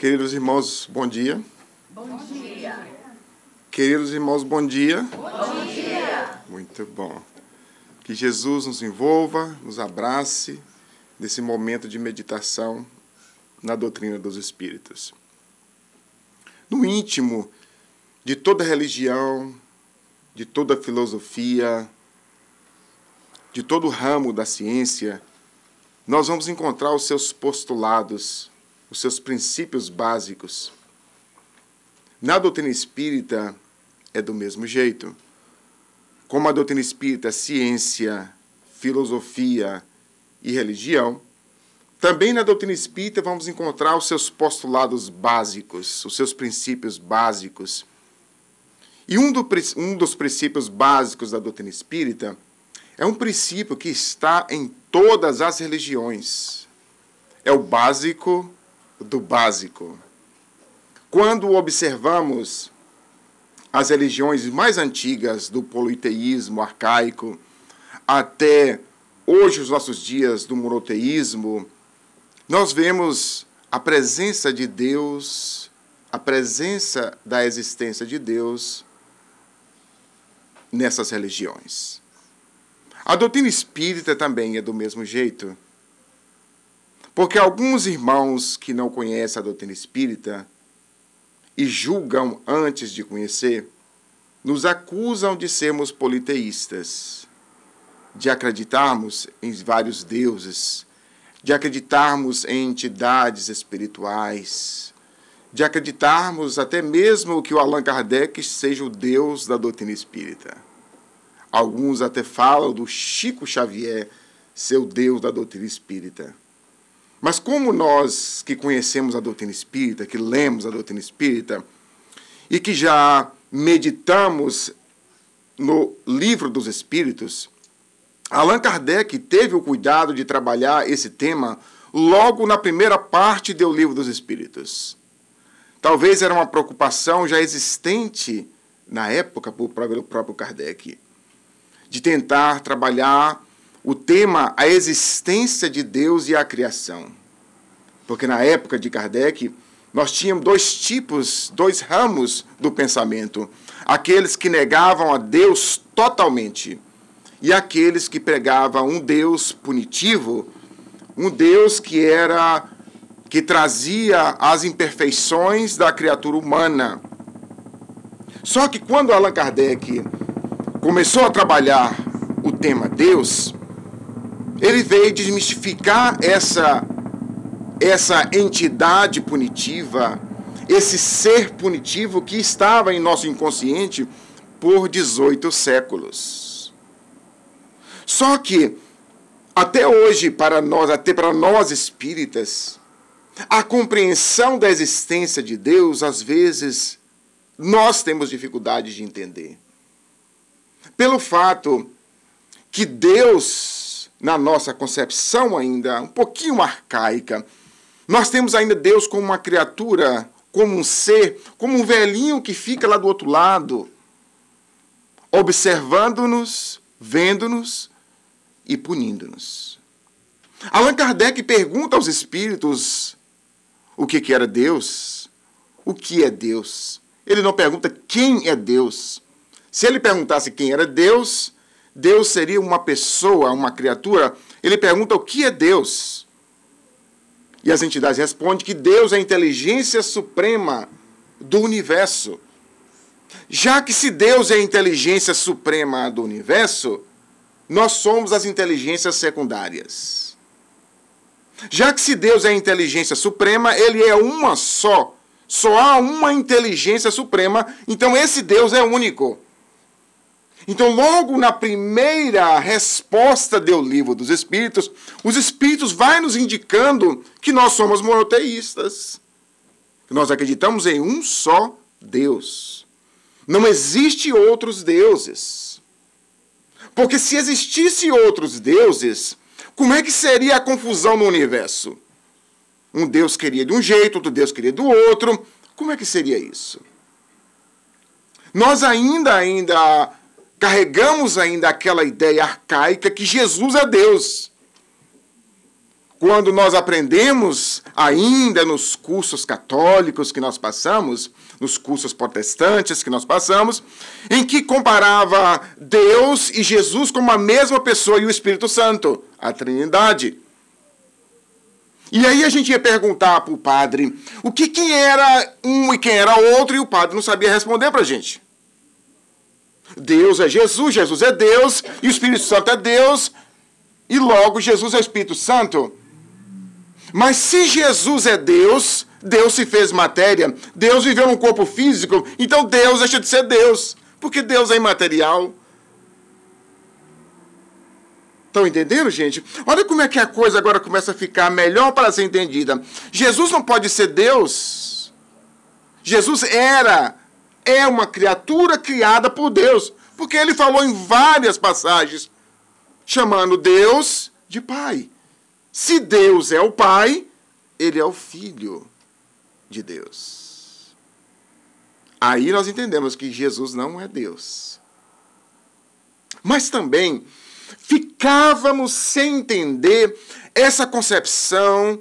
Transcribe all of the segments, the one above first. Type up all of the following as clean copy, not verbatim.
Queridos irmãos, bom dia. Bom dia. Queridos irmãos, bom dia. Bom dia. Muito bom. Que Jesus nos envolva, nos abrace nesse momento de meditação na doutrina dos Espíritos. No íntimo de toda religião, de toda filosofia, de todo ramo da ciência, nós vamos encontrar os seus postulados, os seus princípios básicos. Na doutrina espírita é do mesmo jeito. Como a doutrina espírita é ciência, filosofia e religião, também na doutrina espírita vamos encontrar os seus postulados básicos, os seus princípios básicos. E um dos princípios básicos da doutrina espírita é um princípio que está em todas as religiões. É o básico do básico. Quando observamos as religiões mais antigas, do politeísmo arcaico, até hoje, os nossos dias, do monoteísmo, nós vemos a presença de Deus, a presença da existência de Deus nessas religiões. A doutrina espírita também é do mesmo jeito, porque alguns irmãos que não conhecem a doutrina espírita e julgam antes de conhecer, nos acusam de sermos politeístas, de acreditarmos em vários deuses, de acreditarmos em entidades espirituais, de acreditarmos até mesmo que o Allan Kardec seja o Deus da doutrina espírita. Alguns até falam do Chico Xavier ser o Deus da doutrina espírita. Mas como nós que conhecemos a doutrina espírita, que lemos a doutrina espírita, e que já meditamos no Livro dos Espíritos, Allan Kardec teve o cuidado de trabalhar esse tema logo na primeira parte do Livro dos Espíritos. Talvez era uma preocupação já existente na época pelo próprio Kardec, de tentar trabalhar o tema, a existência de Deus e a criação. Porque na época de Kardec, nós tínhamos dois ramos do pensamento. Aqueles que negavam a Deus totalmente e aqueles que pregavam um Deus punitivo, um Deus que trazia as imperfeições da criatura humana. Só que quando Allan Kardec começou a trabalhar o tema Deus, ele veio desmistificar essa entidade punitiva, esse ser punitivo que estava em nosso inconsciente por 18 séculos. Só que, até hoje, até para nós espíritas, a compreensão da existência de Deus, às vezes, nós temos dificuldade de entender. Pelo fato que Deus, na nossa concepção ainda um pouquinho arcaica, nós temos ainda Deus como uma criatura, como um ser, como um velhinho que fica lá do outro lado, observando-nos, vendo-nos e punindo-nos. Allan Kardec pergunta aos espíritos o que era Deus, o que é Deus. Ele não pergunta quem é Deus. Se ele perguntasse quem era Deus, Deus seria uma pessoa, uma criatura. Ele pergunta o que é Deus. E as entidades respondem que Deus é a inteligência suprema do universo. Já que se Deus é a inteligência suprema do universo, nós somos as inteligências secundárias. Já que se Deus é a inteligência suprema, ele é uma só. Só há uma inteligência suprema, então esse Deus é único. Então, logo na primeira resposta do Livro dos Espíritos, os Espíritos vão nos indicando que nós somos monoteístas. Que nós acreditamos em um só Deus. Não existe outros deuses. Porque se existisse outros deuses, como é que seria a confusão no universo? Um Deus queria de um jeito, outro Deus queria do outro. Como é que seria isso? Nós ainda carregamos ainda aquela ideia arcaica que Jesus é Deus. quando nós aprendemos, ainda nos cursos católicos que nós passamos, nos cursos protestantes que nós passamos, em que comparava Deus e Jesus como a mesma pessoa e o Espírito Santo, a Trindade. E aí a gente ia perguntar para o padre quem era um e quem era outro, e o padre não sabia responder para a gente. Deus é Jesus, Jesus é Deus, e o Espírito Santo é Deus, e logo Jesus é o Espírito Santo. Mas se Jesus é Deus, Deus se fez matéria, Deus viveu num corpo físico, então Deus deixa de ser Deus, porque Deus é imaterial. Estão entendendo, gente? Olha como é que a coisa agora começa a ficar melhor para ser entendida. Jesus não pode ser Deus. Jesus é uma criatura criada por Deus, porque ele falou em várias passagens, chamando Deus de Pai. Se Deus é o Pai, ele é o Filho de Deus. Aí nós entendemos que Jesus não é Deus. Mas também ficávamos sem entender essa concepção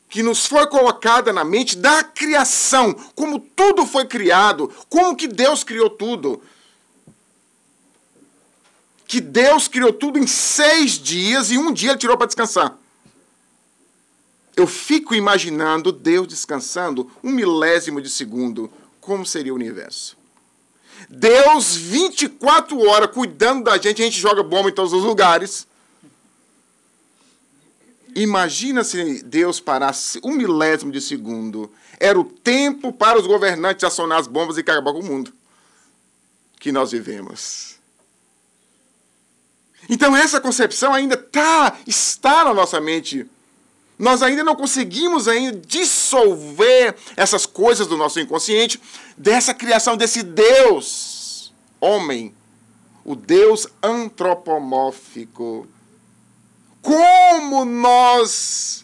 que nos foi colocada na mente da criação, como tudo foi criado, como que Deus criou tudo. Que Deus criou tudo em 6 dias e um dia ele tirou para descansar. Eu fico imaginando Deus descansando 1/1000 de segundo. Como seria o universo? Deus 24 horas cuidando da gente, a gente joga bomba em todos os lugares. Imagina se Deus parasse 1/1000 de segundo. Era o tempo para os governantes acionar as bombas e acabar com o mundo que nós vivemos. Então essa concepção ainda está na nossa mente. Nós ainda não conseguimos dissolver essas coisas do nosso inconsciente, dessa criação desse Deus, homem, o Deus antropomórfico. Como nós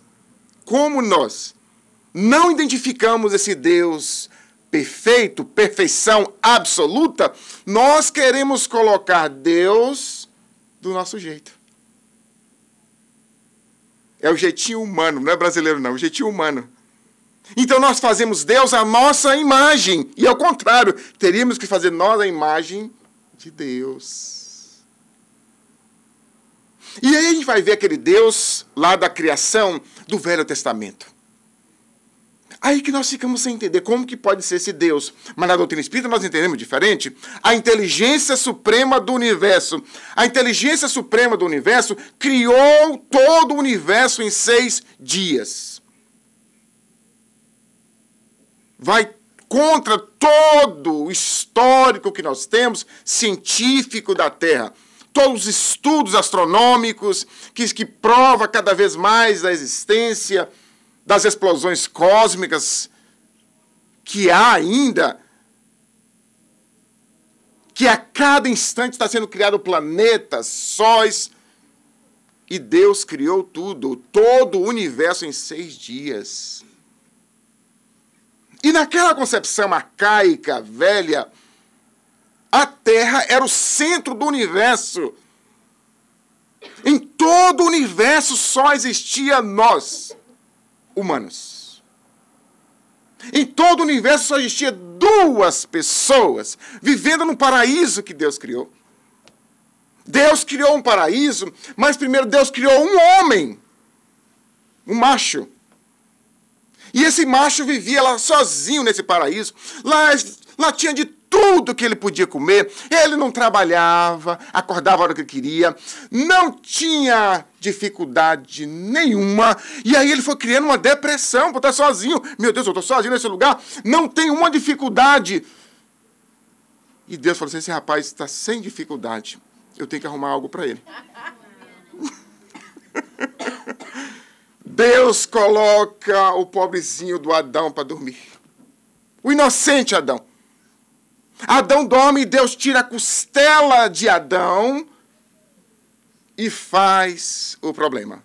não identificamos esse Deus perfeito, perfeição absoluta, nós queremos colocar Deus do nosso jeito. É o jeitinho humano, não é brasileiro não, é o jeitinho humano. Então nós fazemos Deus à nossa imagem. E ao contrário, teríamos que fazer nós a imagem de Deus. E aí a gente vai ver aquele Deus lá da criação do Velho Testamento. Aí que nós ficamos sem entender como que pode ser esse Deus. Mas na doutrina espírita nós entendemos diferente. A inteligência suprema do universo. A inteligência suprema do universo criou todo o universo em 6 dias. Vai contra todo o histórico que nós temos, científico da Terra. Todos os estudos astronômicos que provam cada vez mais a existência das explosões cósmicas que há ainda, que a cada instante está sendo criado planetas, sóis, e Deus criou tudo, todo o universo em 6 dias. E naquela concepção arcaica, velha, a Terra era o centro do universo. Em todo o universo só existia nós, humanos. Em todo o universo só existia 2 pessoas vivendo no paraíso que Deus criou. Deus criou um paraíso, mas primeiro Deus criou um homem, um macho. E esse macho vivia lá sozinho nesse paraíso. Lá tinha de tudo que ele podia comer. Ele não trabalhava, acordava a hora que ele queria, não tinha dificuldade nenhuma. E aí ele foi criando uma depressão por estar sozinho. Meu Deus, eu estou sozinho nesse lugar, não tem uma dificuldade. E Deus falou assim, esse rapaz está sem dificuldade, eu tenho que arrumar algo para ele. Deus coloca o pobrezinho do Adão para dormir. O inocente Adão. Adão dorme e Deus tira a costela de Adão e faz o problema.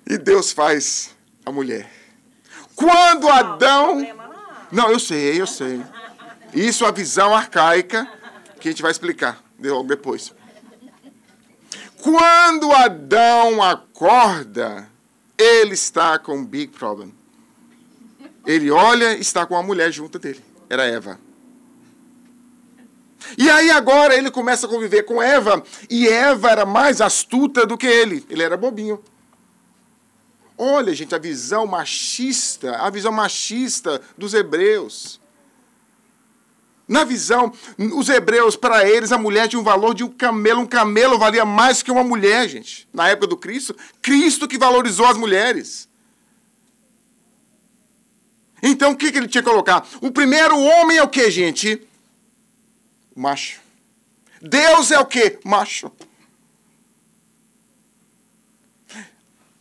E Deus faz a mulher. Quando Adão... Não, eu sei. Isso é a visão arcaica que a gente vai explicar logo depois. Quando Adão acorda, ele está com um big problem. Ele olha e está com uma mulher junto dele. Era Eva. E aí agora ele começa a conviver com Eva. E Eva era mais astuta do que ele. Ele era bobinho. Olha, gente, a visão machista dos hebreus. Na visão, os hebreus, para eles, a mulher tinha um valor de um camelo. Um camelo valia mais que uma mulher, gente. Na época do Cristo, Cristo que valorizou as mulheres. Então, o que ele tinha que colocar? O primeiro homem é o que, gente? Macho. Deus é o que? Macho.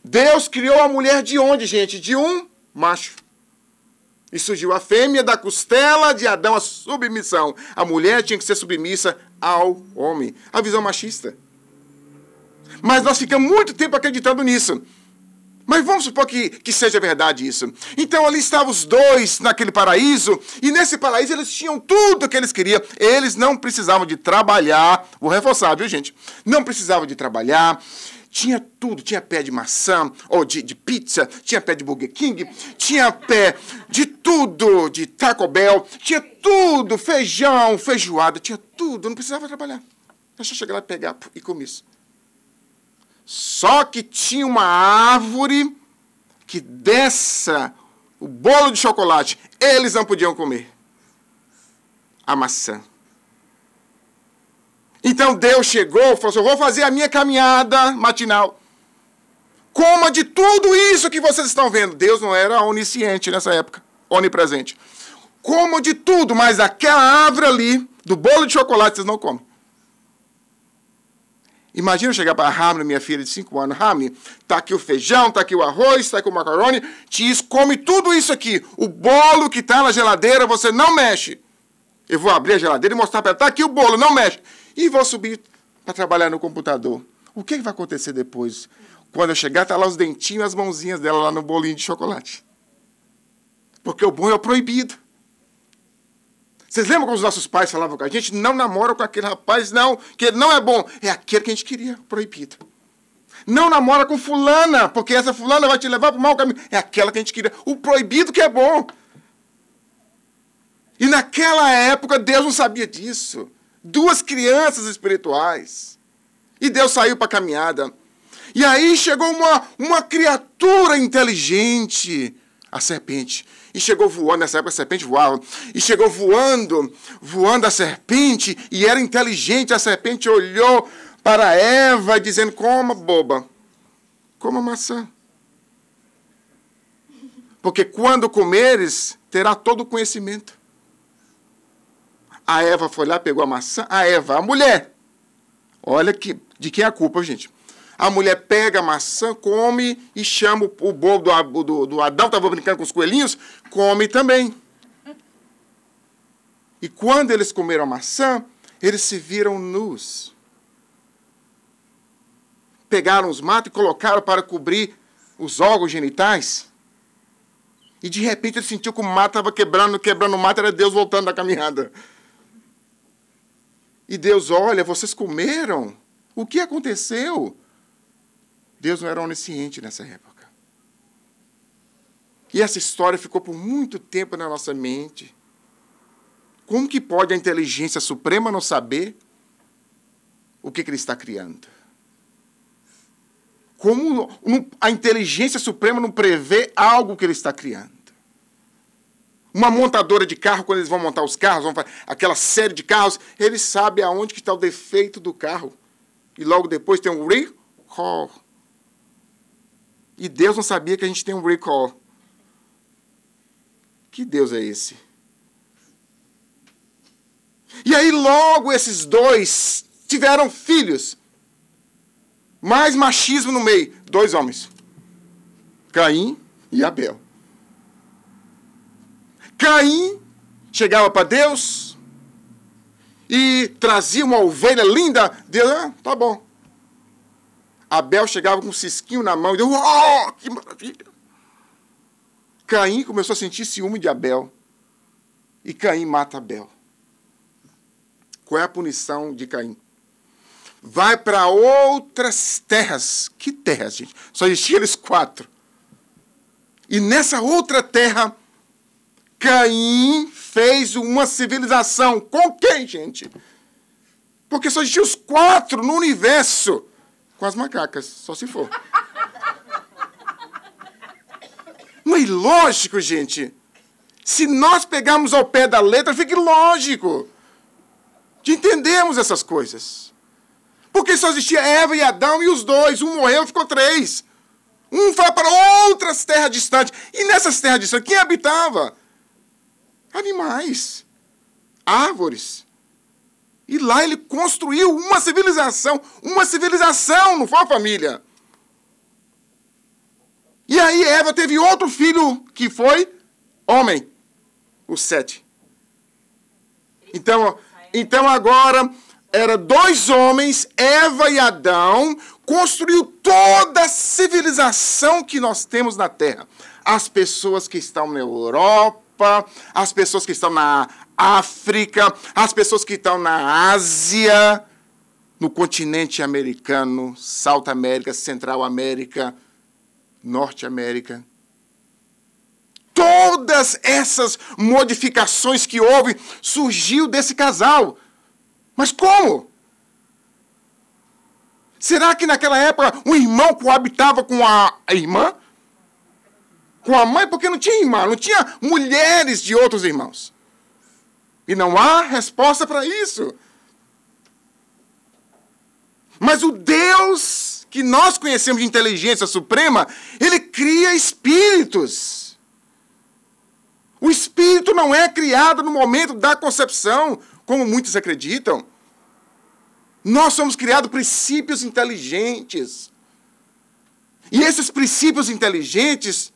Deus criou a mulher de onde, gente? De um macho. E surgiu a fêmea da costela de Adão, a submissão. A mulher tinha que ser submissa ao homem. A visão machista. Mas nós ficamos muito tempo acreditando nisso. Mas vamos supor que seja verdade isso. Então ali estavam os dois naquele paraíso. E nesse paraíso eles tinham tudo o que eles queriam. Eles não precisavam de trabalhar. Vou reforçar, viu, gente? Não precisavam de trabalhar. Tinha tudo. Tinha pé de maçã, ou de pizza. Tinha pé de Burger King. Tinha pé de tudo. De Taco Bell. Tinha tudo. Feijão, feijoada. Tinha tudo. Não precisava trabalhar. Deixa eu chegar lá e pegar e comer isso. Só que tinha uma árvore que dessa o bolo de chocolate eles não podiam comer. A maçã. Então Deus chegou e falou assim, eu vou fazer a minha caminhada matinal. Coma de tudo isso que vocês estão vendo. Deus não era onisciente nessa época, onipresente. Coma de tudo, mas aquela árvore ali, do bolo de chocolate, vocês não comem. Imagina eu chegar para a Hamlin, minha filha de 5 anos. Hamlin, tá aqui o feijão, tá aqui o arroz, tá aqui o macarrone. Come tudo isso aqui. O bolo que tá na geladeira, você não mexe. Eu vou abrir a geladeira e mostrar para ela, tá aqui o bolo, não mexe. E vou subir para trabalhar no computador. O que vai acontecer depois? Quando eu chegar, tá lá os dentinhos e as mãozinhas dela lá no bolinho de chocolate. Porque o bom é o proibido. Vocês lembram quando os nossos pais falavam com a gente? Não namora com aquele rapaz, não, que ele não é bom. É aquele que a gente queria, proibido. Não namora com fulana, porque essa fulana vai te levar para o mau caminho. É aquela que a gente queria. O proibido que é bom. E naquela época, Deus não sabia disso. 2 crianças espirituais. E Deus saiu para a caminhada. E aí chegou uma criatura inteligente, a serpente. E chegou voando, nessa época a serpente voava. E chegou voando a serpente, e era inteligente. A serpente olhou para Eva, dizendo, coma, boba, coma maçã. Porque quando comeres, terá todo o conhecimento. A Eva foi lá, pegou a maçã. A Eva, a mulher. Olha de quem é a culpa, gente. A mulher pega a maçã, come e chama o bobo do Adão, estava brincando com os coelhinhos, come também. E quando eles comeram a maçã, eles se viram nus. Pegaram os matos e colocaram para cobrir os órgãos genitais. E de repente ele sentiu que o mato estava quebrando o mato, era Deus voltando da caminhada. E Deus, olha, vocês comeram? O que aconteceu? Deus não era onisciente nessa época. E essa história ficou por muito tempo na nossa mente. Como que pode a inteligência suprema não saber o que ele está criando? Como a inteligência suprema não prevê algo que ele está criando? Uma montadora de carro, quando eles vão montar os carros, vão fazer aquela série de carros, eles sabem aonde que está o defeito do carro. E logo depois tem um recall. E Deus não sabia que a gente tem um recall. Que Deus é esse? E aí logo esses dois tiveram filhos. Mais machismo no meio. 2 homens. Caim e Abel. Caim chegava para Deus e trazia uma ovelha linda. Deus, tá bom. Abel chegava com um cisquinho na mão e Deus, oh, que maravilha. Caim começou a sentir ciúme de Abel. E Caim mata Abel. Qual é a punição de Caim? vai para outras terras. Que terras, gente? Só existiam eles 4. E nessa outra terra, Caim fez uma civilização. Com quem, gente? Porque só existiam os 4 no universo. Com as macacas, só se for. Não é ilógico, gente. Se nós pegarmos ao pé da letra, fica ilógico de entendermos essas coisas. Porque só existia Eva e Adão e os 2. Um morreu, ficou 3. Um foi para outras terras distantes. E nessas terras distantes, quem habitava? Animais. Árvores. E lá ele construiu uma civilização. Uma civilização, não foi uma família. E aí Eva teve outro filho que foi homem. O 7. Então agora, eram 2 homens, Eva e Adão, construiu toda a civilização que nós temos na Terra. As pessoas que estão na Europa, as pessoas que estão na África, as pessoas que estão na Ásia, no continente americano, South América, Central América, Norte América. Todas essas modificações que houve surgiu desse casal. Mas como? Será que naquela época um irmão coabitava com a irmã? Com a mãe? Porque não tinha irmã, não tinha mulheres de outros irmãos. E não há resposta para isso. Mas o Deus que nós conhecemos de inteligência suprema, ele cria espíritos. O espírito não é criado no momento da concepção, como muitos acreditam. Nós somos criados princípios inteligentes. E esses princípios inteligentes,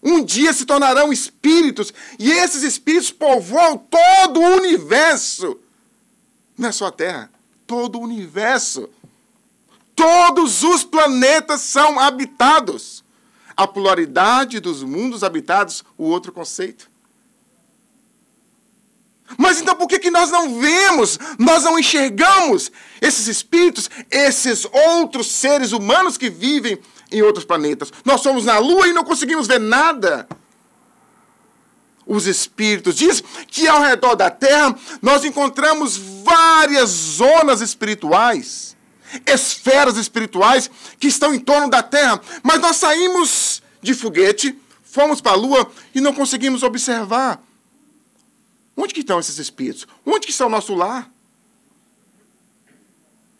um dia se tornarão espíritos. E esses espíritos povoam todo o universo. Não é só a Terra, todo o universo. Todos os planetas são habitados. A pluralidade dos mundos habitados, o outro conceito. Mas então por que nós não vemos, nós não enxergamos esses espíritos, esses outros seres humanos que vivem em outros planetas? Nós somos na Lua e não conseguimos ver nada. Os espíritos dizem que ao redor da Terra nós encontramos várias zonas espirituais, esferas espirituais que estão em torno da Terra, mas nós saímos de foguete, fomos para a Lua e não conseguimos observar. Onde que estão esses espíritos? Onde que está o nosso lar?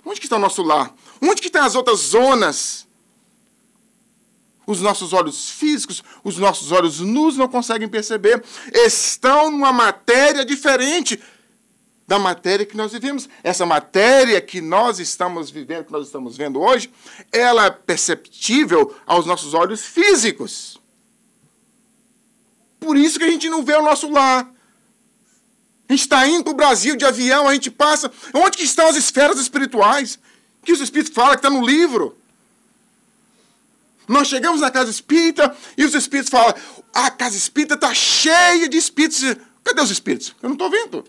Onde que está o nosso lar? Onde que estão as outras zonas? Os nossos olhos físicos, os nossos olhos nus não conseguem perceber. Estão numa matéria diferente da matéria que nós vivemos. Essa matéria que nós estamos vivendo, que nós estamos vendo hoje, ela é perceptível aos nossos olhos físicos. Por isso que a gente não vê o nosso lar. A gente está indo para o Brasil de avião, a gente passa... Onde que estão as esferas espirituais? Que os espíritos falam que está no livro. Nós chegamos na casa espírita e os espíritos falam: a casa espírita está cheia de espíritos. Cadê os espíritos? Eu não estou vendo.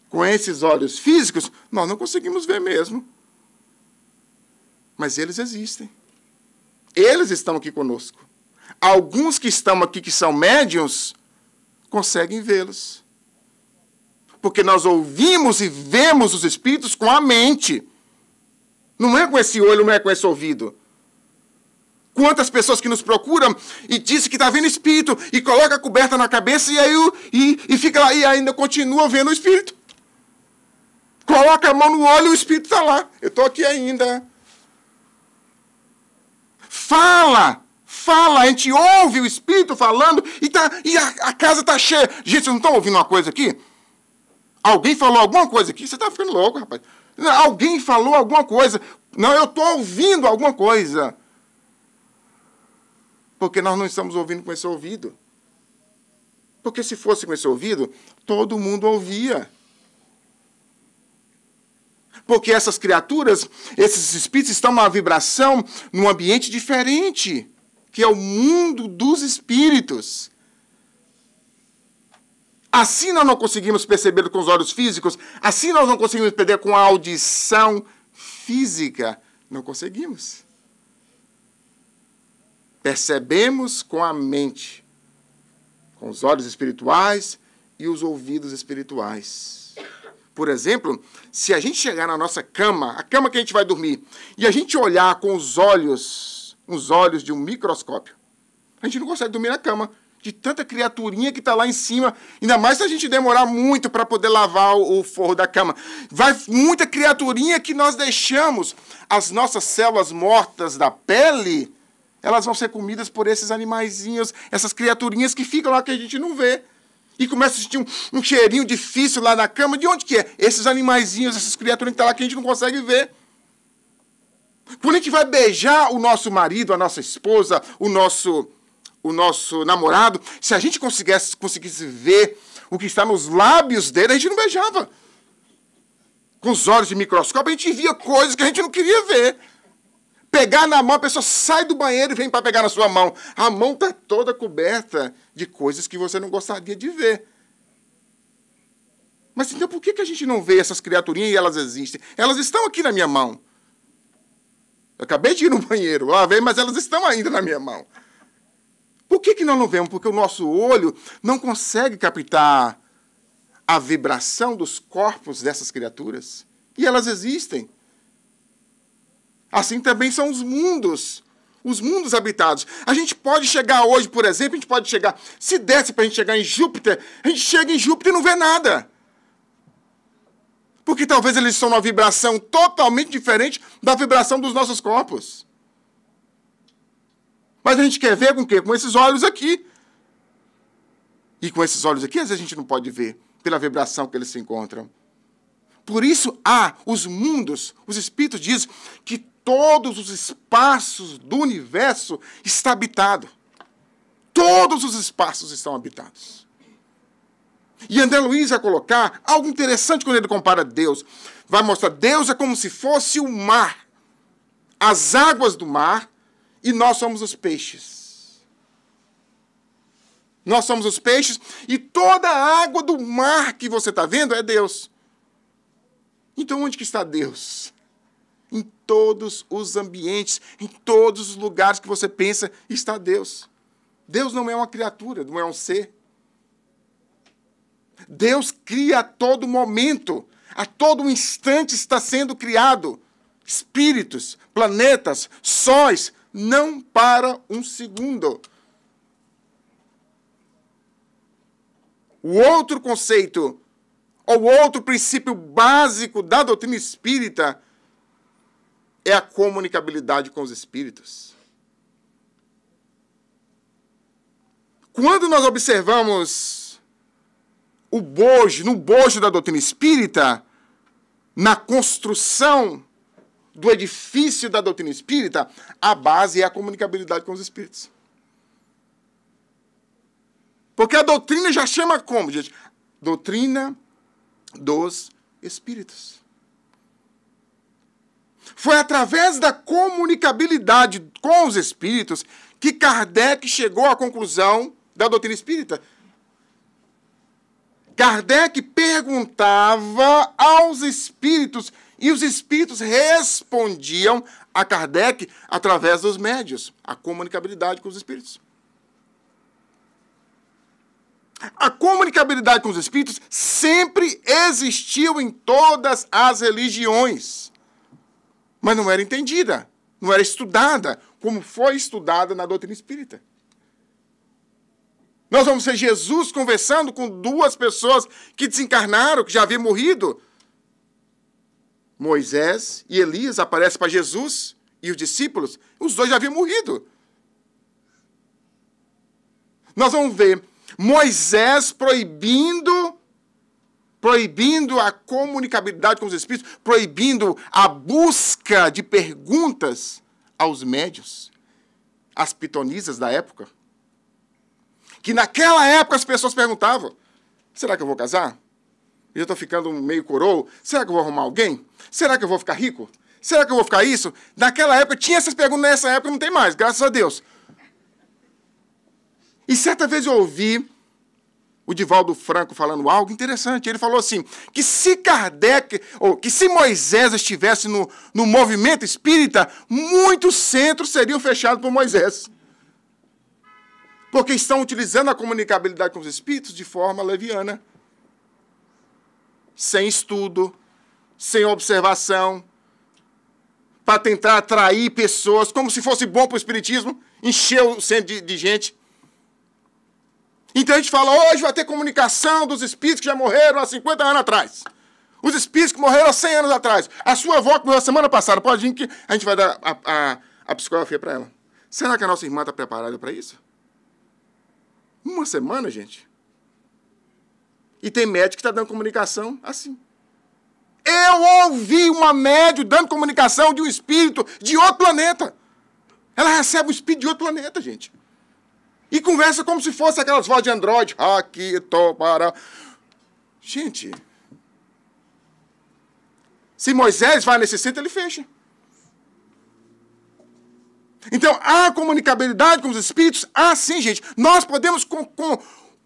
Com esses olhos físicos, nós não conseguimos ver mesmo. Mas eles existem. Eles estão aqui conosco. Alguns que estão aqui, que são médiuns, conseguem vê-los. Porque nós ouvimos e vemos os espíritos com a mente. Não é com esse olho, não é com esse ouvido. Quantas pessoas que nos procuram e dizem que está vendo espírito e coloca a coberta na cabeça e aí fica lá e ainda continua vendo o espírito. Coloca a mão no olho e o espírito está lá. Eu estou aqui ainda. Fala, a gente ouve o espírito falando e a casa está cheia. Gente, vocês não estão ouvindo uma coisa aqui? Alguém falou alguma coisa aqui? Você está ficando louco, rapaz. Alguém falou alguma coisa. Não, eu estou ouvindo alguma coisa. Porque nós não estamos ouvindo com esse ouvido. Porque se fosse com esse ouvido, todo mundo ouvia. Porque essas criaturas, esses espíritos estão numa vibração, num ambiente diferente, que é o mundo dos espíritos. Assim nós não conseguimos perceber com os olhos físicos, assim nós não conseguimos perceber com a audição física, não conseguimos. Percebemos com a mente, com os olhos espirituais e os ouvidos espirituais. Por exemplo, se a gente chegar na nossa cama, a cama que a gente vai dormir, e a gente olhar com os olhos de um microscópio, a gente não consegue dormir na cama, de tanta criaturinha que está lá em cima, ainda mais se a gente demorar muito para poder lavar o forro da cama. Vai muita criaturinha que nós deixamos, as nossas células mortas da pele, elas vão ser comidas por esses animaizinhos, essas criaturinhas que ficam lá que a gente não vê. E começa a sentir um cheirinho difícil lá na cama. De onde que é? Esses animaizinhos, essas criaturas que estão lá que a gente não consegue ver. Quando a gente vai beijar o nosso marido, a nossa esposa, o nosso namorado, se a gente conseguisse ver o que está nos lábios dele, a gente não beijava. Com os olhos de microscópio, a gente via coisas que a gente não queria ver. Pegar na mão, a pessoa sai do banheiro e vem para pegar na sua mão. A mão está toda coberta de coisas que você não gostaria de ver. Mas então por que a gente não vê essas criaturinhas e elas existem? Elas estão aqui na minha mão. Eu acabei de ir no banheiro, lavei, mas elas estão ainda na minha mão. Por que nós não vemos? Porque o nosso olho não consegue captar a vibração dos corpos dessas criaturas. E elas existem. Assim também são os mundos habitados. A gente pode chegar hoje, por exemplo, se desse para a gente chegar em Júpiter, a gente chega em Júpiter e não vê nada. Porque talvez eles estão numa vibração totalmente diferente da vibração dos nossos corpos. Mas a gente quer ver com o quê? Com esses olhos aqui. E com esses olhos aqui, às vezes a gente não pode ver, pela vibração que eles se encontram. Por isso, os mundos, os espíritos dizem que todos os espaços do universo está habitado. Todos os espaços estão habitados. E André Luiz vai colocar algo interessante quando ele compara Deus. Vai mostrar Deus é como se fosse o mar. As águas do mar e nós somos os peixes. Nós somos os peixes e toda a água do mar que você está vendo é Deus. Então onde que está Deus? Em todos os ambientes, em todos os lugares que você pensa, está Deus. Deus não é uma criatura, não é um ser. Deus cria a todo momento, a todo instante está sendo criado. Espíritos, planetas, sóis, não para um segundo. O outro conceito, ou outro princípio básico da doutrina espírita é a comunicabilidade com os espíritos. Quando nós observamos no bojo da doutrina espírita, na construção do edifício da doutrina espírita, a base é a comunicabilidade com os espíritos. Porque a doutrina já chama como, gente? Doutrina dos espíritos. Foi através da comunicabilidade com os espíritos que Kardec chegou à conclusão da doutrina espírita. Kardec perguntava aos espíritos e os espíritos respondiam a Kardec através dos médiuns, a comunicabilidade com os espíritos. A comunicabilidade com os espíritos sempre existiu em todas as religiões, mas não era entendida, não era estudada, como foi estudada na doutrina espírita. Nós vamos ver Jesus conversando com duas pessoas que desencarnaram, que já haviam morrido. Moisés e Elias aparecem para Jesus e os discípulos. Os dois já haviam morrido. Nós vamos ver Moisés proibindo a comunicabilidade com os espíritos, proibindo a busca de perguntas aos médiuns, às pitonisas da época. Que naquela época as pessoas perguntavam, será que eu vou casar? Eu já estou ficando meio coroa. Será que eu vou arrumar alguém? Será que eu vou ficar rico? Será que eu vou ficar isso? Naquela época, tinha essas perguntas, nessa época não tem mais, graças a Deus. E certa vez eu ouvi o Divaldo Franco falando algo interessante. Ele falou assim, que se Kardec, ou que se Moisés estivesse no movimento espírita, muitos centros seriam fechados por Moisés. Porque estão utilizando a comunicabilidade com os espíritos de forma leviana. Sem estudo, sem observação, para tentar atrair pessoas, como se fosse bom para o espiritismo, encher o centro de gente. Então a gente fala, hoje vai ter comunicação dos espíritos que já morreram há 50 anos atrás. Os espíritos que morreram há 100 anos atrás. A sua avó que morreu semana passada, pode vir que a gente vai dar a psicografia para ela. Será que a nossa irmã está preparada para isso? Uma semana, gente. E tem médico que está dando comunicação assim. Eu ouvi uma médium dando comunicação de um espírito de outro planeta. Ela recebe um espírito de outro planeta, gente. E conversa como se fosse aquelas vozes de Android. Aqui, tô para... Gente, se Moisés vai nesse centro, ele fecha. Então, há comunicabilidade com os espíritos? Ah, sim, gente. Nós podemos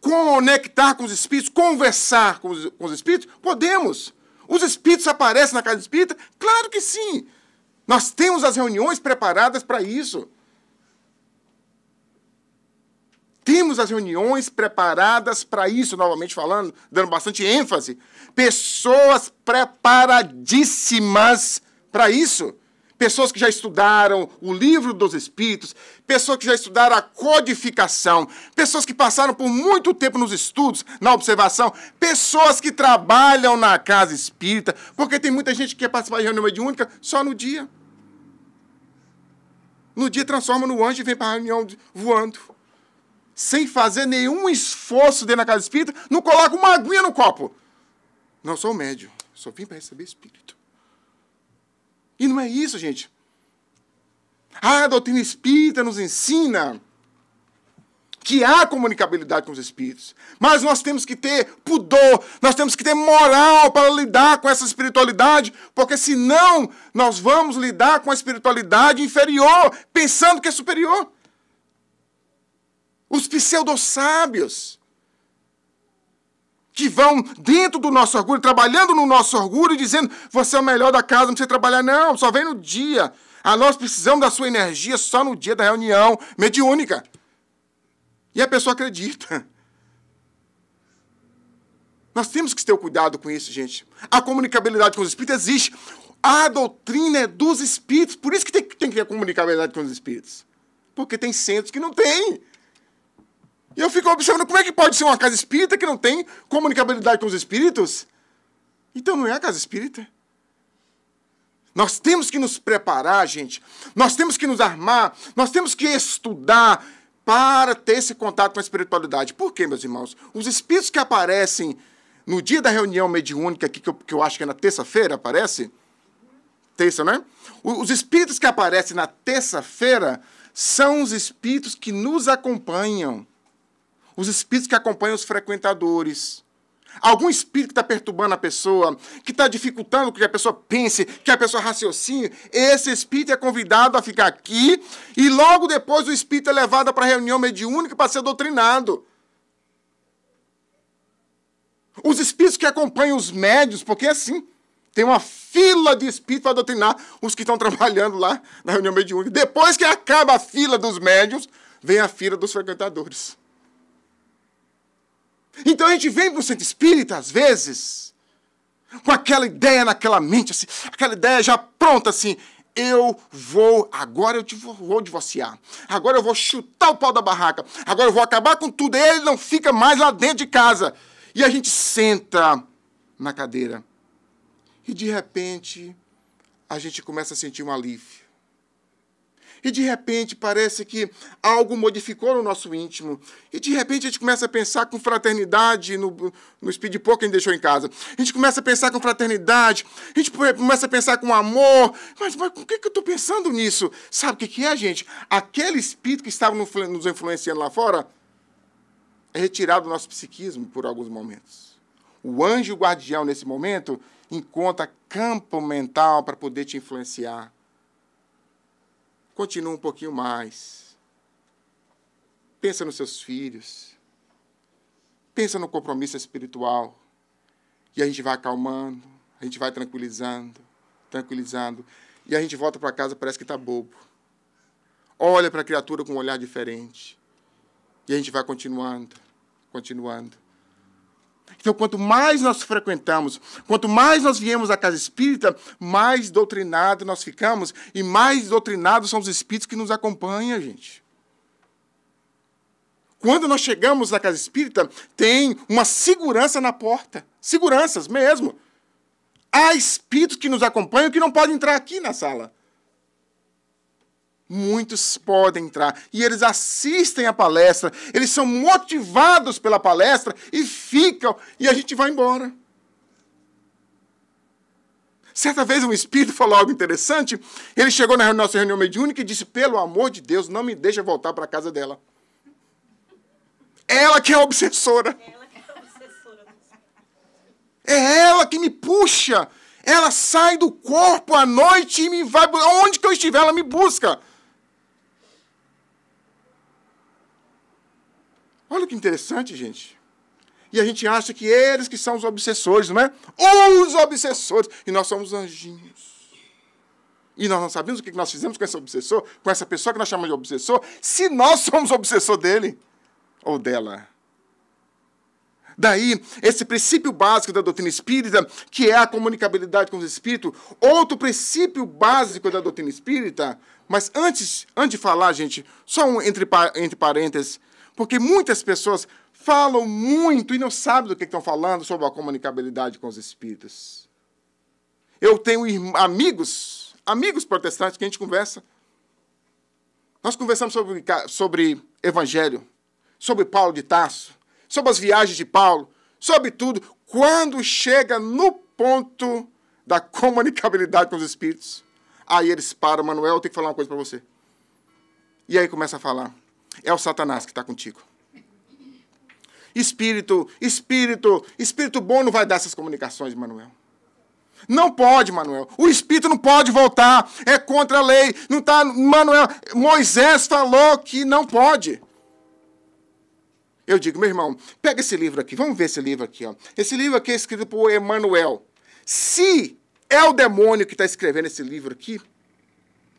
conectar com os espíritos, conversar com os espíritos? Podemos. Os espíritos aparecem na casa espírita? Claro que sim. Nós temos as reuniões preparadas para isso. Temos as reuniões preparadas para isso, novamente falando, dando bastante ênfase. Pessoas preparadíssimas para isso. Pessoas que já estudaram o livro dos espíritos, pessoas que já estudaram a codificação, pessoas que passaram por muito tempo nos estudos, na observação, pessoas que trabalham na casa espírita, porque tem muita gente que quer participar de reunião mediúnica só no dia. No dia transforma no anjo e vem para a reunião voando. Sem fazer nenhum esforço dentro da casa espírita, não coloca uma aguinha no copo. Não, sou médium, só vim para receber espírito. E não é isso, gente. A doutrina espírita nos ensina que há comunicabilidade com os espíritos. Mas nós temos que ter pudor, nós temos que ter moral para lidar com essa espiritualidade, porque senão nós vamos lidar com a espiritualidade inferior, pensando que é superior. Os pseudo-sábios, que vão dentro do nosso orgulho, trabalhando no nosso orgulho, dizendo, você é o melhor da casa, não precisa trabalhar. Não, só vem no dia. Nós precisamos da sua energia só no dia da reunião mediúnica. E a pessoa acredita. Nós temos que ter cuidado com isso, gente. A comunicabilidade com os espíritos existe. A doutrina é dos espíritos. Por isso que tem que ter comunicabilidade com os espíritos. Porque tem centros que não tem. E eu fico observando como é que pode ser uma casa espírita que não tem comunicabilidade com os espíritos. Então não é a casa espírita. Nós temos que nos preparar, gente. Nós temos que nos armar. Nós temos que estudar para ter esse contato com a espiritualidade. Por quê, meus irmãos? Os espíritos que aparecem no dia da reunião mediúnica, aqui, que eu acho que é na terça-feira, aparece? Terça, né? Os espíritos que aparecem na terça-feira são os espíritos que nos acompanham. Os espíritos que acompanham os frequentadores. Algum espírito que está perturbando a pessoa, que está dificultando que a pessoa pense, que a pessoa raciocine, esse espírito é convidado a ficar aqui e logo depois o espírito é levado para a reunião mediúnica para ser doutrinado. Os espíritos que acompanham os médiuns, porque é assim, tem uma fila de espíritos para doutrinar os que estão trabalhando lá na reunião mediúnica. Depois que acaba a fila dos médiuns, vem a fila dos frequentadores. Então a gente vem para o centro espírita, às vezes, com aquela ideia naquela mente, assim, aquela ideia já pronta, assim, agora eu vou divorciar, agora eu vou chutar o pau da barraca, agora eu vou acabar com tudo, ele não fica mais lá dentro de casa. E a gente senta na cadeira e, de repente, a gente começa a sentir um alívio. E, de repente, parece que algo modificou no nosso íntimo. E, de repente, a gente começa a pensar com fraternidade no speed poker que a gente deixou em casa. A gente começa a pensar com fraternidade. A gente começa a pensar com amor. Mas por que eu estou pensando nisso? Sabe o que é, gente? Aquele espírito que estava nos influenciando lá fora é retirado do nosso psiquismo por alguns momentos. O anjo guardião, nesse momento, encontra campo mental para poder te influenciar. Continua um pouquinho mais. Pensa nos seus filhos. pensa no compromisso espiritual. E a gente vai acalmando, a gente vai tranquilizando. E a gente volta para casa, parece que está bobo. Olha para a criatura com um olhar diferente. E a gente vai continuando. Então, quanto mais nós frequentamos, quanto mais nós viemos à casa espírita, mais doutrinado nós ficamos e mais doutrinados são os espíritos que nos acompanham, gente. Quando nós chegamos na casa espírita, tem uma segurança na porta. Seguranças mesmo. Há espíritos que nos acompanham que não podem entrar aqui na sala. Muitos podem entrar. E eles assistem à palestra. Eles são motivados pela palestra e ficam. E a gente vai embora. Certa vez um espírito falou algo interessante. Ele chegou na nossa reunião mediúnica e disse, pelo amor de Deus, não me deixa voltar para a casa dela. Ela que é a obsessora. É ela que me puxa. Ela sai do corpo à noite e me vai... Onde que eu estiver, ela me busca. Olha que interessante, gente. E a gente acha que eles que são os obsessores, não é? Os obsessores. E nós somos anjinhos. E nós não sabemos o que nós fizemos com esse obsessor, com essa pessoa que nós chamamos de obsessor, se nós somos o obsessor dele ou dela. Daí, esse princípio básico da doutrina espírita, que é a comunicabilidade com os espíritos, outro princípio básico da doutrina espírita, mas antes de falar, gente, só entre parênteses, porque muitas pessoas falam muito e não sabem do que estão falando sobre a comunicabilidade com os espíritos. Eu tenho amigos protestantes que a gente conversa. Nós conversamos sobre Evangelho, sobre Paulo de Tarso, sobre as viagens de Paulo, sobre tudo. Quando chega no ponto da comunicabilidade com os espíritos, aí eles param, Manuel, eu tenho que falar uma coisa para você. E aí começa a falar. É o Satanás que está contigo. Espírito bom não vai dar essas comunicações, Manuel. Não pode, Manuel. O espírito não pode voltar. É contra a lei. Não tá, Manuel, Moisés falou que não pode. Eu digo, meu irmão, pega esse livro aqui, vamos ver esse livro aqui. Ó. Esse livro aqui é escrito por Emmanuel. Se é o demônio que está escrevendo esse livro aqui,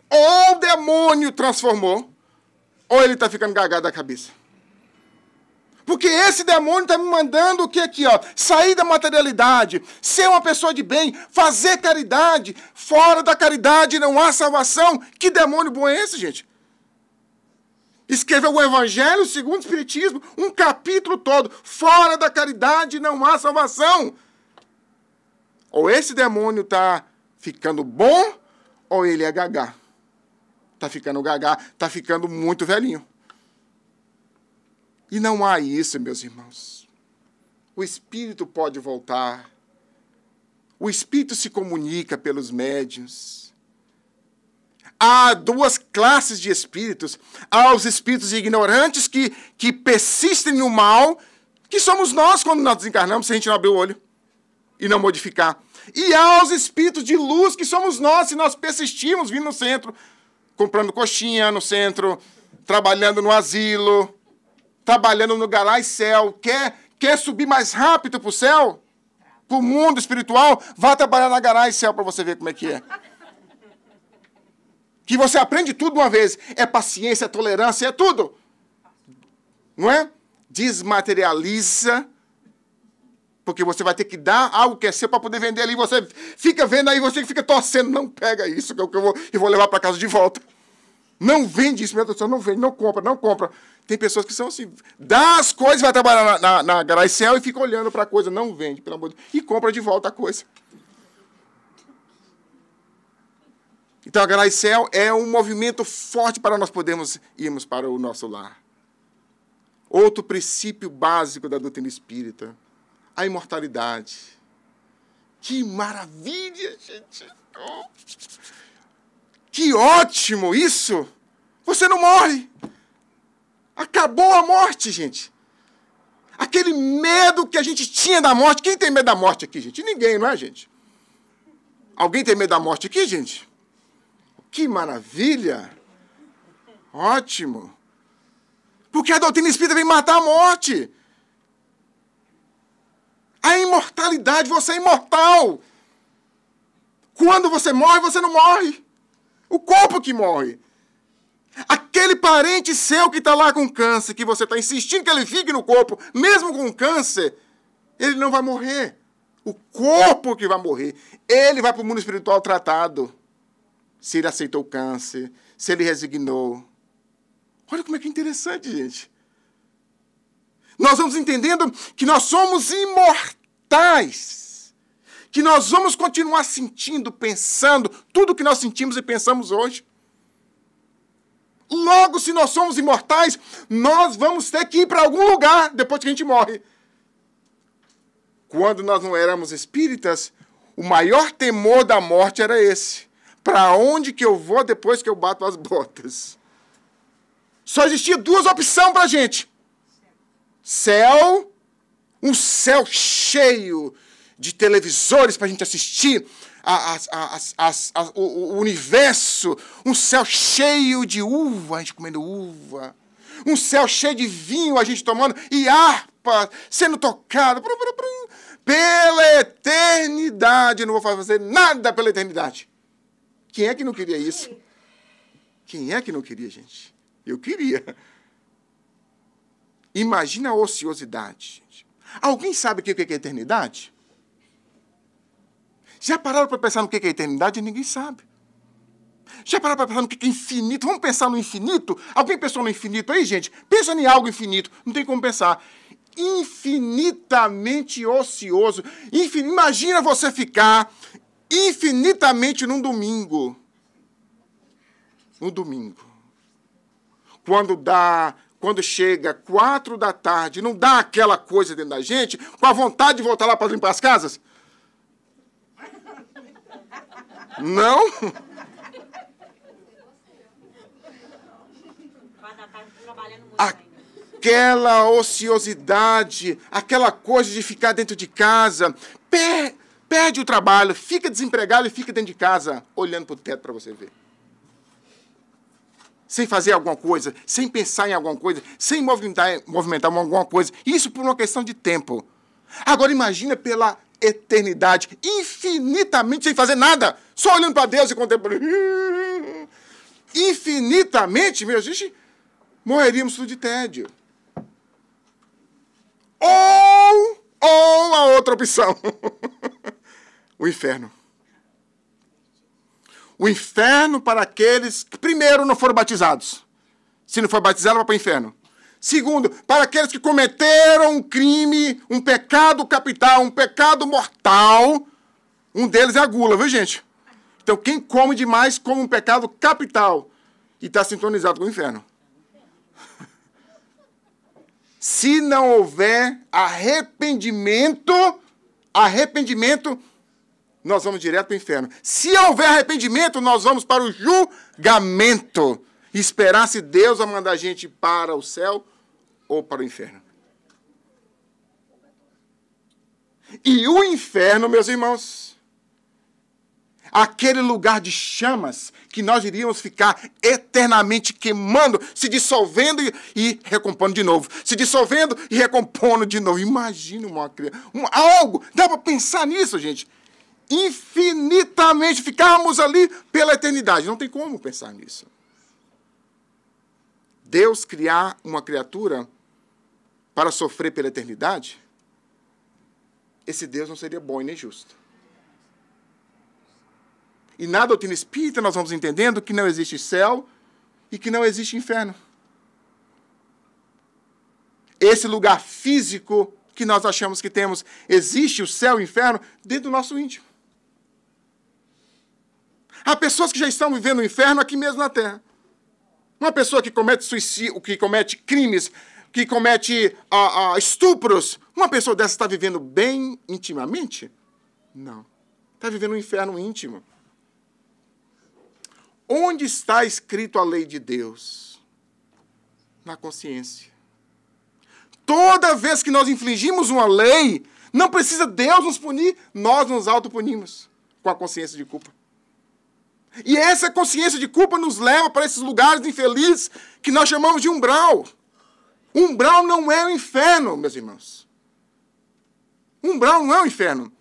ou o demônio transformou, ou ele está ficando gagado da cabeça. Porque esse demônio está me mandando o que aqui? Ó? Sair da materialidade, ser uma pessoa de bem, fazer caridade. Fora da caridade não há salvação. Que demônio bom é esse, gente? Escreveu o Evangelho segundo o Espiritismo, um capítulo todo. Fora da caridade não há salvação. Ou esse demônio está ficando bom, ou ele é gagá. Está ficando gagá, está ficando muito velhinho. E não há isso, meus irmãos. O espírito pode voltar. O espírito se comunica pelos médiuns. Há duas classes de espíritos. Há os espíritos ignorantes que persistem no mal, que somos nós quando nós desencarnamos, se a gente não abrir o olho e não modificar. E há os espíritos de luz, que somos nós, se nós persistimos vindo no centro, comprando coxinha no centro, trabalhando no asilo, trabalhando no Galá e Céu. Quer subir mais rápido para o céu? Para o mundo espiritual? Vá trabalhar na Galá e Céu para você ver como é que é. Que você aprende tudo de uma vez. É paciência, é tolerância, é tudo. Não é? Desmaterializa. Porque você vai ter que dar algo que é seu para poder vender ali. Você fica vendo aí, você fica torcendo. Não pega isso que eu vou levar para casa de volta. Não vende isso, meu Deus do céu. Não vende, não compra. Tem pessoas que são assim. Dá as coisas, vai trabalhar na Galá e Céu e fica olhando para a coisa. Não vende, pelo amor de Deus. E compra de volta a coisa. Então, a Galá e Céu é um movimento forte para nós podermos irmos para o nosso lar. Outro princípio básico da doutrina espírita, a imortalidade. Que maravilha, gente! Oh. Que ótimo isso! Você não morre! Acabou a morte, gente! Aquele medo que a gente tinha da morte. Quem tem medo da morte aqui, gente? Ninguém, não é, gente? Alguém tem medo da morte aqui, gente? Que maravilha! Ótimo! Porque a doutrina espírita vem matar a morte. A imortalidade, você é imortal. Quando você morre, você não morre. O corpo que morre. Aquele parente seu que está lá com câncer, que você está insistindo que ele fique no corpo, mesmo com câncer, ele não vai morrer. O corpo que vai morrer. Ele vai para o mundo espiritual tratado. Se ele aceitou o câncer, se ele resignou. Olha como é que é interessante, gente. Nós vamos entendendo que nós somos imortais. Que nós vamos continuar sentindo, pensando, tudo que nós sentimos e pensamos hoje. Logo, se nós somos imortais, nós vamos ter que ir para algum lugar depois que a gente morre. Quando nós não éramos espíritas, o maior temor da morte era esse. Para onde que eu vou depois que eu bato as botas? Só existia duas opções para a gente. Céu, um céu cheio de televisores para a gente assistir, o universo, um céu cheio de uva, a gente comendo uva, um céu cheio de vinho, a gente tomando, e harpa sendo tocada pela eternidade. Eu não vou fazer nada pela eternidade. Quem é que não queria isso? Quem é que não queria, gente? Eu queria. Imagina a ociosidade, gente. Alguém sabe o que é eternidade? Já pararam para pensar no que é eternidade? Ninguém sabe. Já pararam para pensar no que é infinito? Vamos pensar no infinito? Alguém pensou no infinito aí, gente? Pensa em algo infinito. Não tem como pensar. Infinitamente ocioso. Imagina você ficar infinitamente num domingo. No domingo. Quando chega 4 da tarde, não dá aquela coisa dentro da gente, com a vontade de voltar lá para limpar as casas? Não? Aquela ociosidade, aquela coisa de ficar dentro de casa, perde o trabalho, fica desempregado e fica dentro de casa, olhando para o teto para você ver. Sem fazer alguma coisa, sem pensar em alguma coisa, sem movimentar alguma coisa. Isso por uma questão de tempo. Agora imagina pela eternidade, infinitamente sem fazer nada, só olhando para Deus e contemplando. Infinitamente, meu gente, morreríamos tudo de tédio. Ou a outra opção, o inferno. O inferno para aqueles que, primeiro, não foram batizados. Se não for batizado, vai para o inferno. Segundo, para aqueles que cometeram um crime, um pecado capital, um pecado mortal. Um deles é a gula, viu, gente? Então, quem come demais, come um pecado capital. E está sintonizado com o inferno. Se não houver arrependimento, nós vamos direto para o inferno. Se houver arrependimento, nós vamos para o julgamento. E esperar se Deus vai mandar a gente para o céu ou para o inferno. E o inferno, meus irmãos, aquele lugar de chamas que nós iríamos ficar eternamente queimando, se dissolvendo e recompondo de novo. Se dissolvendo e recompondo de novo. Imagina uma criança. Algo, dá para pensar nisso, gente? Infinitamente ficarmos ali pela eternidade. Não tem como pensar nisso. Deus criar uma criatura para sofrer pela eternidade, esse Deus não seria bom e nem justo. E na doutrina espírita nós vamos entendendo que não existe céu e que não existe inferno. Esse lugar físico que nós achamos que temos, existe o céu e o inferno dentro do nosso íntimo. Há pessoas que já estão vivendo o inferno aqui mesmo na Terra. Uma pessoa que comete suicídio, que comete crimes, que comete estupros, uma pessoa dessa está vivendo bem intimamente? Não. Está vivendo um inferno íntimo. Onde está escrito a lei de Deus? Na consciência. Toda vez que nós infringimos uma lei, não precisa Deus nos punir, nós nos autopunimos com a consciência de culpa. E essa consciência de culpa nos leva para esses lugares infelizes que nós chamamos de umbral. Umbral não é o inferno, meus irmãos. Umbral não é o inferno.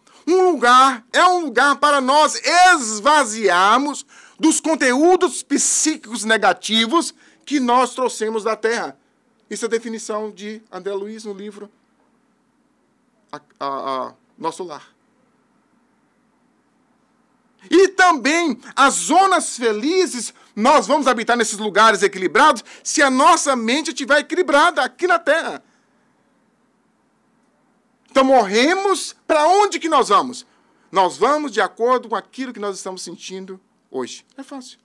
É um lugar para nós esvaziarmos dos conteúdos psíquicos negativos que nós trouxemos da Terra. Isso é a definição de André Luiz no livro Nosso Lar. E também as zonas felizes, nós vamos habitar nesses lugares equilibrados se a nossa mente estiver equilibrada aqui na Terra. Então morremos, para onde que nós vamos? Nós vamos de acordo com aquilo que nós estamos sentindo hoje. É fácil.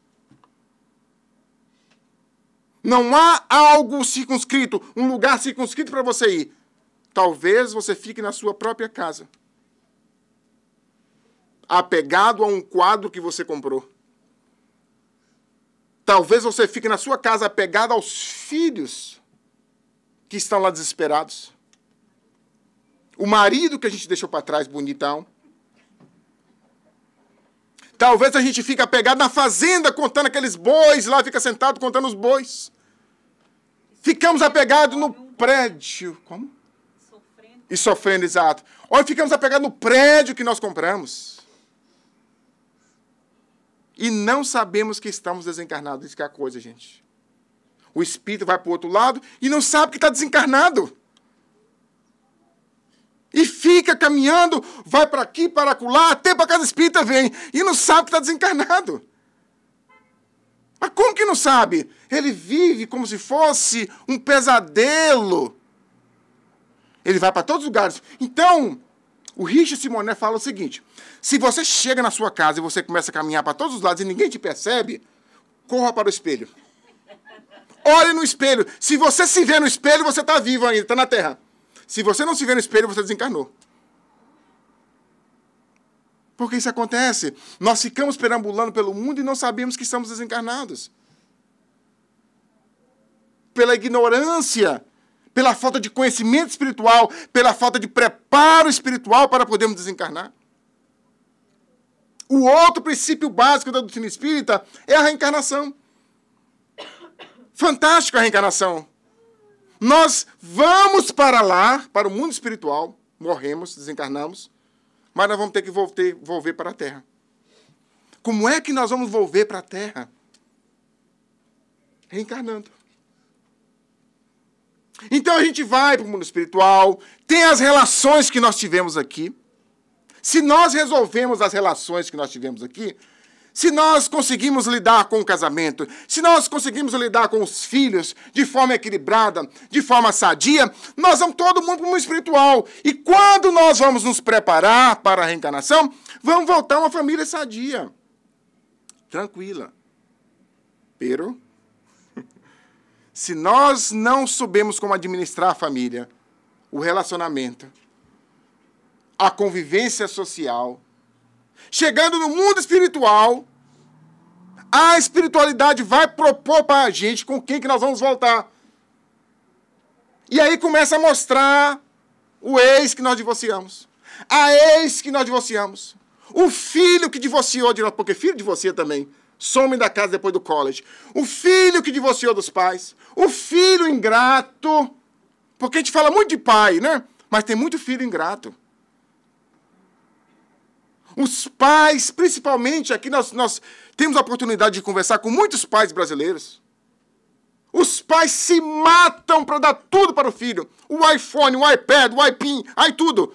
Não há algo circunscrito, um lugar circunscrito para você ir. Talvez você fique na sua própria casa, apegado a um quadro que você comprou. Talvez você fique na sua casa apegado aos filhos que estão lá desesperados. O marido que a gente deixou para trás, bonitão. Talvez a gente fique apegado na fazenda, contando aqueles bois lá, fica sentado contando os bois. Ficamos apegados no prédio. Como? E sofrendo, exato. Ou ficamos apegados no prédio que nós compramos. E não sabemos que estamos desencarnados. Isso que é a coisa, gente. O espírito vai para o outro lado e não sabe que está desencarnado. E fica caminhando, vai para aqui, para acolá, até para casa espírita vem. E não sabe que está desencarnado. Mas como que não sabe? Ele vive como se fosse um pesadelo. Ele vai para todos os lugares. Então, o Richard Simonet fala o seguinte: se você chega na sua casa e você começa a caminhar para todos os lados e ninguém te percebe, corra para o espelho. Olhe no espelho. Se você se vê no espelho, você está vivo ainda, está na Terra. Se você não se vê no espelho, você desencarnou. Porque isso acontece. Nós ficamos perambulando pelo mundo e não sabemos que estamos desencarnados. Pela ignorância, pela falta de conhecimento espiritual, pela falta de preparo espiritual para podermos desencarnar. O outro princípio básico da doutrina espírita é a reencarnação. Fantástico a reencarnação. Nós vamos para lá, para o mundo espiritual, morremos, desencarnamos, mas nós vamos ter que volver para a Terra. Como é que nós vamos volver para a Terra? Reencarnando. Então a gente vai para o mundo espiritual, tem as relações que nós tivemos aqui. Se nós resolvemos as relações que nós tivemos aqui, se nós conseguimos lidar com o casamento, se nós conseguimos lidar com os filhos de forma equilibrada, de forma sadia, nós vamos todo mundo para o mundo espiritual. E quando nós vamos nos preparar para a reencarnação, vamos voltar a uma família sadia, tranquila. Pero, se nós não soubermos como administrar a família, o relacionamento, a convivência social, chegando no mundo espiritual, a espiritualidade vai propor para a gente com quem que nós vamos voltar. E aí começa a mostrar o ex que nós divorciamos, a ex que nós divorciamos, o filho que divorciou de nós, porque filho divorcia também, some da casa depois do college, o filho que divorciou dos pais, o filho ingrato, porque a gente fala muito de pai, né? Mas tem muito filho ingrato. Os pais, principalmente, aqui nós temos a oportunidade de conversar com muitos pais brasileiros. Os pais se matam para dar tudo para o filho. O iPhone, o iPad, o iPin, tudo.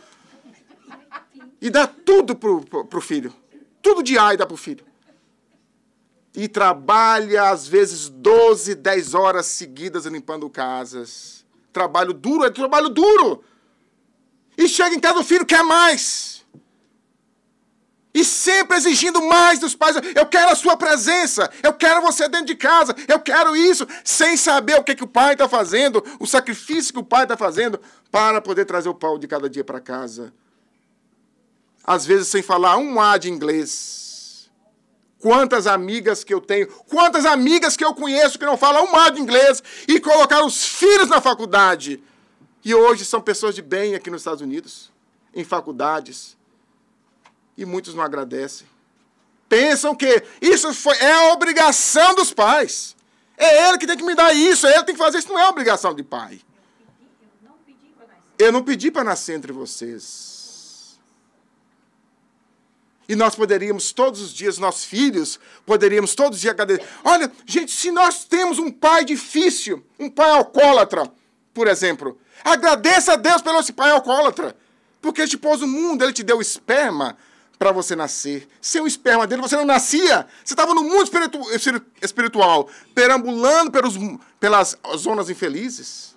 E dá tudo para o filho. Tudo de dá para o filho. E trabalha, às vezes, 12, 10 horas seguidas limpando casas. Trabalho duro, é trabalho duro. E chega em casa, o filho quer mais. E sempre exigindo mais dos pais. Eu quero a sua presença. Eu quero você dentro de casa. Eu quero isso. Sem saber o que o pai está fazendo. O sacrifício que o pai está fazendo para poder trazer o pão de cada dia para casa. Às vezes sem falar um A de inglês. Quantas amigas que eu tenho. Quantas amigas que eu conheço que não falam um A de inglês. E colocaram os filhos na faculdade. E hoje são pessoas de bem aqui nos Estados Unidos. Em faculdades. E muitos não agradecem. Pensam que isso é a obrigação dos pais. É ele que tem que me dar isso, é ele que tem que fazer isso. Não é obrigação de pai. Eu não pedi para nascer entre vocês. E nós poderíamos, todos os dias, nossos filhos, poderíamos todos os dias agradecer. Olha, gente, se nós temos um pai difícil, um pai alcoólatra, por exemplo, agradeça a Deus pelo esse pai alcoólatra. Porque ele te pôs no mundo, ele te deu esperma para você nascer. Sem o esperma dele, você não nascia. Você estava no mundo espiritual, perambulando pelas zonas infelizes.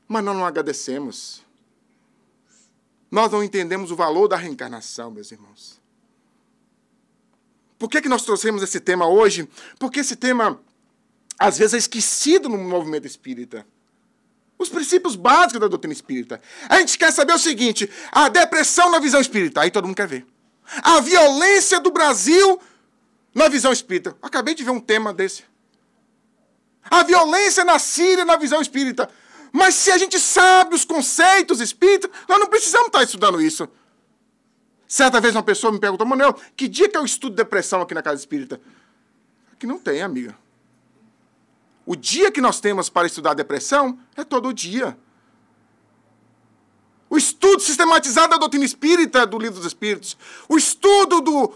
Mas nós não agradecemos. Nós não entendemos o valor da reencarnação, meus irmãos. Por que nós trouxemos esse tema hoje? Porque esse tema, às vezes, é esquecido no movimento espírita. Os princípios básicos da doutrina espírita. A gente quer saber o seguinte, a depressão na visão espírita. Aí todo mundo quer ver. A violência do Brasil na visão espírita. Acabei de ver um tema desse. A violência na Síria na visão espírita. Mas se a gente sabe os conceitos espíritas, nós não precisamos estar estudando isso. Certa vez uma pessoa me perguntou, Manuel, que dia que eu estudo depressão aqui na casa espírita? Aqui não tem, amiga. O dia que nós temos para estudar depressão é todo dia. O estudo sistematizado da doutrina espírita do Livro dos Espíritos, o estudo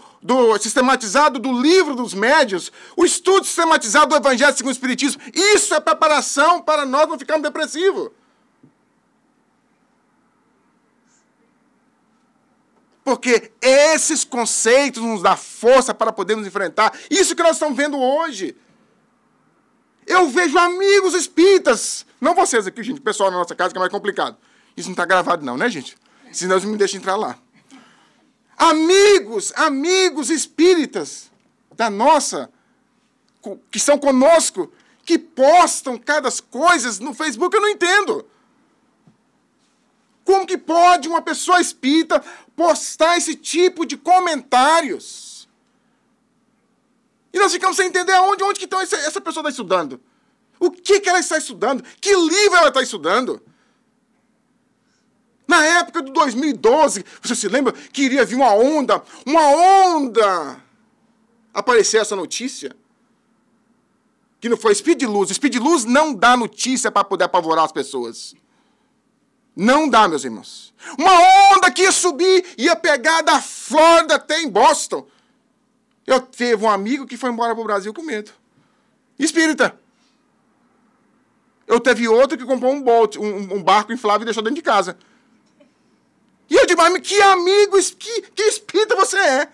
sistematizado do Livro dos Médiuns, o estudo sistematizado do Evangelho segundo o Espiritismo, isso é preparação para nós não ficarmos depressivos. Porque esses conceitos nos dão força para podermos enfrentar isso que nós estamos vendo hoje. Eu vejo amigos espíritas, não vocês aqui, gente, o pessoal na nossa casa que é mais complicado. Isso não está gravado não, né, gente? Senão eles me deixam entrar lá. Amigos espíritas da nossa, que são conosco, que postam cada coisas no Facebook, eu não entendo. Como que pode uma pessoa espírita postar esse tipo de comentários? E nós ficamos sem entender onde que então essa pessoa está estudando. O que ela está estudando? Que livro ela está estudando? Na época de 2012, você se lembra que iria vir uma onda, aparecer essa notícia? Que não foi Speed Luz. Speed Luz não dá notícia para poder apavorar as pessoas. Não dá, meus irmãos. Uma onda que ia subir, ia pegar da Flórida até em Boston. Eu teve um amigo que foi embora para o Brasil com medo. Espírita. Eu teve outro que comprou um barco inflável e deixou dentro de casa. E eu digo, mas que amigo, que espírita você é?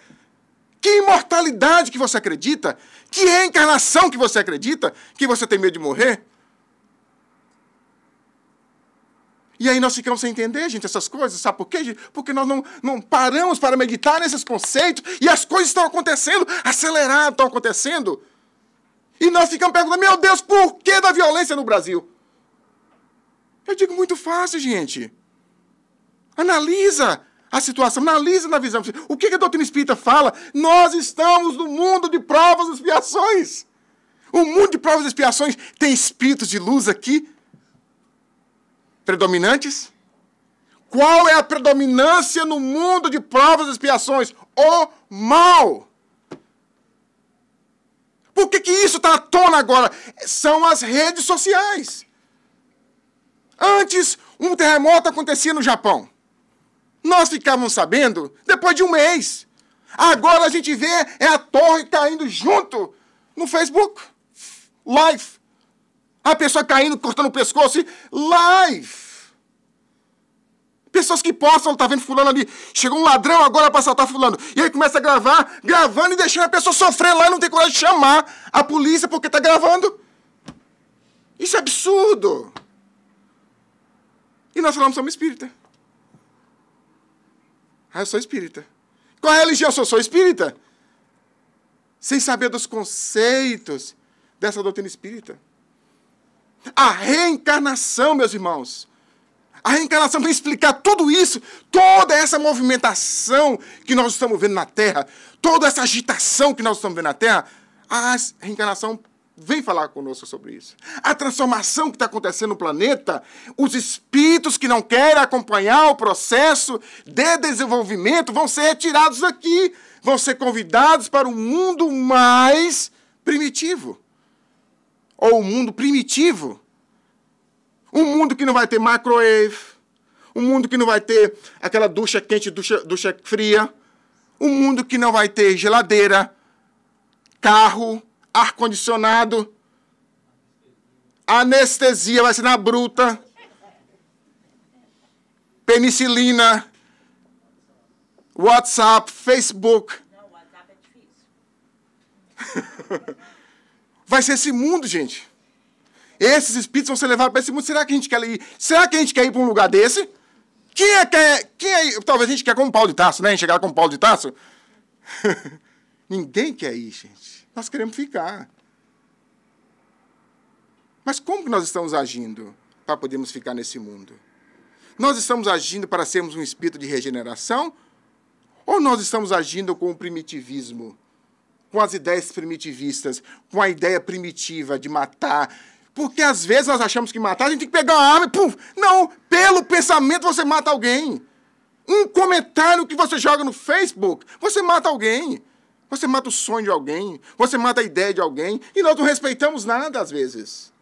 Que imortalidade que você acredita? Que reencarnação que você acredita? Que você tem medo de morrer? E aí nós ficamos sem entender, gente, essas coisas. Sabe por quê, gente? Porque nós não paramos para meditar nesses conceitos e as coisas estão acontecendo, aceleradas estão acontecendo. E nós ficamos perguntando, meu Deus, por que da violência no Brasil? Eu digo, muito fácil, gente. Analisa a situação, analisa na visão. O que a doutrina espírita fala? Nós estamos no mundo de provas e expiações. O mundo de provas e expiações tem espíritos de luz aqui predominantes? Qual é a predominância no mundo de provas e expiações? O mal. Por que isso está à tona agora? São as redes sociais. Antes, um terremoto acontecia no Japão. Nós ficávamos sabendo depois de um mês. Agora a gente vê a torre caindo junto no Facebook. Live. A pessoa caindo, cortando o pescoço. Live. Pessoas que postam, tá vendo fulano ali. Chegou um ladrão agora para assaltar fulano. E aí começa a gravar, gravando e deixando a pessoa sofrer lá e não tem coragem de chamar a polícia porque tá gravando. Isso é absurdo. E nós falamos, somos espírita. Eu sou espírita. Qual religião eu sou espírita? Sem saber dos conceitos dessa doutrina espírita. A reencarnação, meus irmãos. A reencarnação vem explicar tudo isso, toda essa movimentação que nós estamos vendo na Terra, toda essa agitação que nós estamos vendo na Terra, a reencarnação vem falar conosco sobre isso. A transformação que está acontecendo no planeta, os espíritos que não querem acompanhar o processo de desenvolvimento vão ser retirados daqui, vão ser convidados para um mundo mais primitivo. Ou um mundo primitivo. Um mundo que não vai ter microwave, Um mundo que não vai ter aquela ducha quente, ducha fria. Um mundo que não vai ter geladeira, carro, ar-condicionado. Anestesia vai ser na bruta. Penicilina. WhatsApp, Facebook. Não, WhatsApp é difícil. Vai ser esse mundo, gente. Esses espíritos vão ser levados para esse mundo. Será que a gente quer ir? Será que a gente quer ir para um lugar desse? Talvez a gente quer como Paulo de Tarso, né? A gente chegar como Paulo de Tarso. Ninguém quer ir, gente. Nós queremos ficar. Mas como que nós estamos agindo para podermos ficar nesse mundo? Nós estamos agindo para sermos um espírito de regeneração? Ou nós estamos agindo com o primitivismo? Com as ideias primitivistas? Com a ideia primitiva de matar? Porque às vezes nós achamos que matar, a gente tem que pegar uma arma e pum! Não, pelo pensamento você mata alguém. Um comentário que você joga no Facebook, você mata alguém. Você mata o sonho de alguém. Você mata a ideia de alguém. E nós não respeitamos nada às vezes.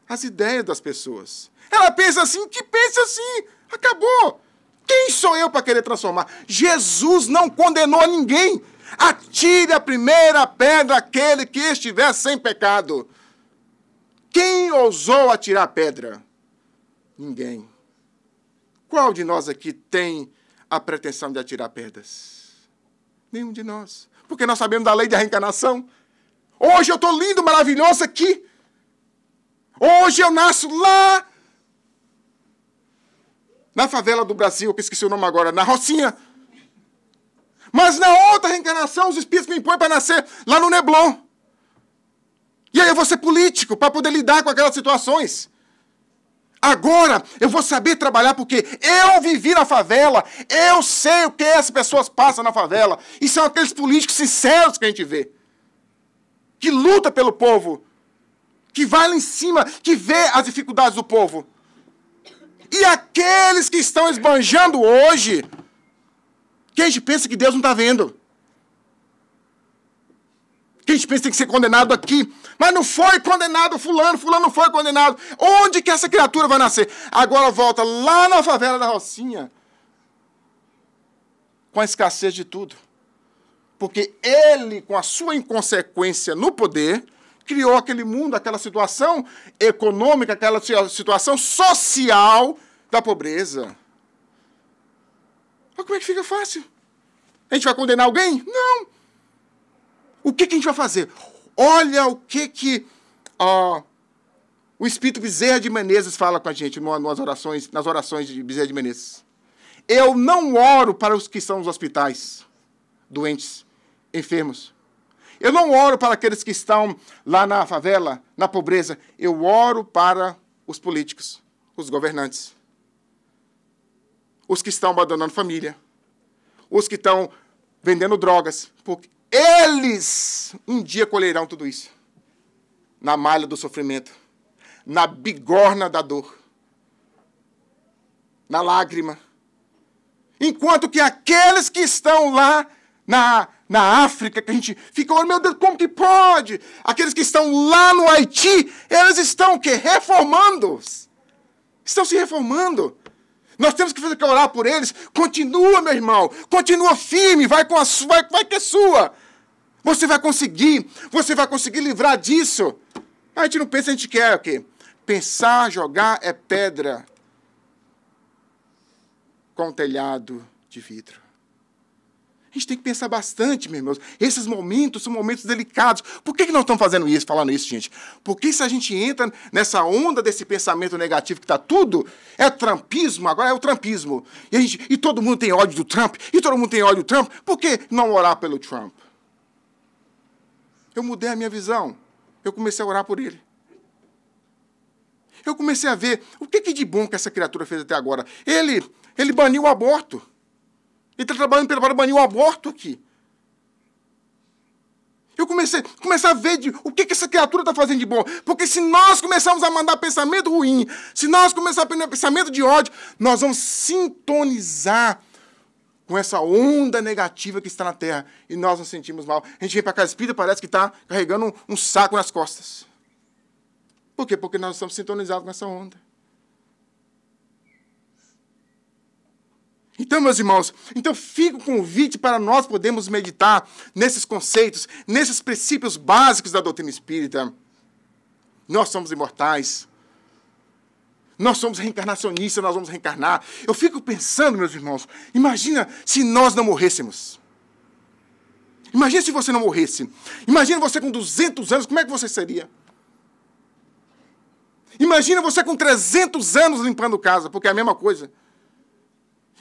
As ideias das pessoas. Ela pensa assim, que pensa assim. Acabou. Quem sou eu para querer transformar? Jesus não condenou ninguém. Atire a primeira pedra aquele que estiver sem pecado. Quem ousou atirar a pedra? Ninguém. Qual de nós aqui tem a pretensão de atirar pedras? Nenhum de nós. Porque nós sabemos da lei da reencarnação. Hoje eu estou lindo, maravilhoso aqui. Hoje eu nasço lá na favela do Brasil, que esqueci o nome agora, na Rocinha. Mas na outra reencarnação, os espíritos me impõem para nascer lá no Neblon. E aí eu vou ser político para poder lidar com aquelas situações. Agora eu vou saber trabalhar porque eu vivi na favela, eu sei o que as pessoas passam na favela. E são aqueles políticos sinceros que a gente vê. Que luta pelo povo. Que vai lá em cima, que vê as dificuldades do povo. E aqueles que estão esbanjando hoje, que a gente pensa que Deus não está vendo. Que a gente pensa que tem que ser condenado aqui. Mas não foi condenado fulano não foi condenado. Onde que essa criatura vai nascer? Agora volta lá na favela da Rocinha. Com a escassez de tudo. Porque ele, com a sua inconsequência no poder, criou aquele mundo, aquela situação econômica, aquela situação social da pobreza. Mas como é que fica fácil? A gente vai condenar alguém? Não. O que a gente vai fazer? Olha o que o Espírito Bezerra de Menezes fala com a gente nas orações de Bezerra de Menezes. Eu não oro para os que estão nos hospitais, doentes, enfermos. Eu não oro para aqueles que estão lá na favela, na pobreza. Eu oro para os políticos, os governantes. Os que estão abandonando família. Os que estão vendendo drogas. Porque eles um dia colherão tudo isso. Na malha do sofrimento. Na bigorna da dor. Na lágrima. Enquanto que aqueles que estão lá na África, que a gente fica olhando, meu Deus, como que pode? Aqueles que estão lá no Haiti, eles estão o quê? Reformando. Estão se reformando. Nós temos que orar por eles. Continua, meu irmão. Continua firme. Vai que é sua. Você vai conseguir. Você vai conseguir livrar disso. A gente não pensa, a gente quer o quê? Pensar, jogar é pedra com telhado de vidro. A gente tem que pensar bastante, meus irmãos. Esses momentos são momentos delicados. Por que nós estamos fazendo isso, falando isso, gente? Porque se a gente entra nessa onda desse pensamento negativo que está tudo, é trumpismo, agora é o trumpismo. E todo mundo tem ódio do Trump, e todo mundo tem ódio do Trump. Por que não orar pelo Trump? Eu mudei a minha visão. Eu comecei a orar por ele. Eu comecei a ver o que de bom que essa criatura fez até agora. Ele baniu o aborto. Ele está trabalhando para banir o aborto aqui. Eu comecei a ver o que essa criatura está fazendo de bom. Porque se nós começarmos a mandar pensamento ruim, se nós começarmos a ter pensamento de ódio, nós vamos sintonizar com essa onda negativa que está na Terra. E nós nos sentimos mal. A gente vem para casa espírita e parece que está carregando um saco nas costas. Por quê? Porque nós estamos sintonizados com essa onda. Então, meus irmãos, fica o convite para nós podermos meditar nesses conceitos, nesses princípios básicos da doutrina espírita. Nós somos imortais. Nós somos reencarnacionistas, nós vamos reencarnar. Eu fico pensando, meus irmãos, imagina se nós não morrêssemos. Imagina se você não morresse. Imagina você com 200 anos, como é que você seria? Imagina você com 300 anos limpando casa, porque é a mesma coisa.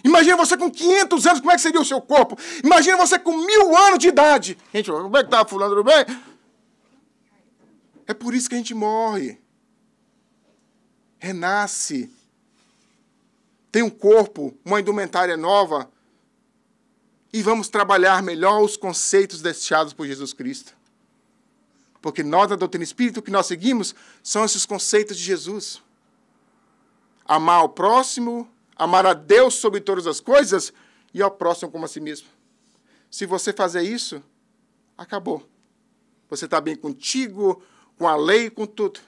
Imagina você com 500 anos, como é que seria o seu corpo? Imagina você com 1000 anos de idade. Gente, como é que tá fulano, tudo bem? É por isso que a gente morre. Renasce. Tem um corpo, uma indumentária nova. E vamos trabalhar melhor os conceitos deixados por Jesus Cristo. Porque nós, na doutrina espírita, o que nós seguimos são esses conceitos de Jesus. Amar ao próximo, amar a Deus sobre todas as coisas e ao próximo como a si mesmo. Se você fazer isso, acabou. Você está bem contigo, com a lei, com tudo.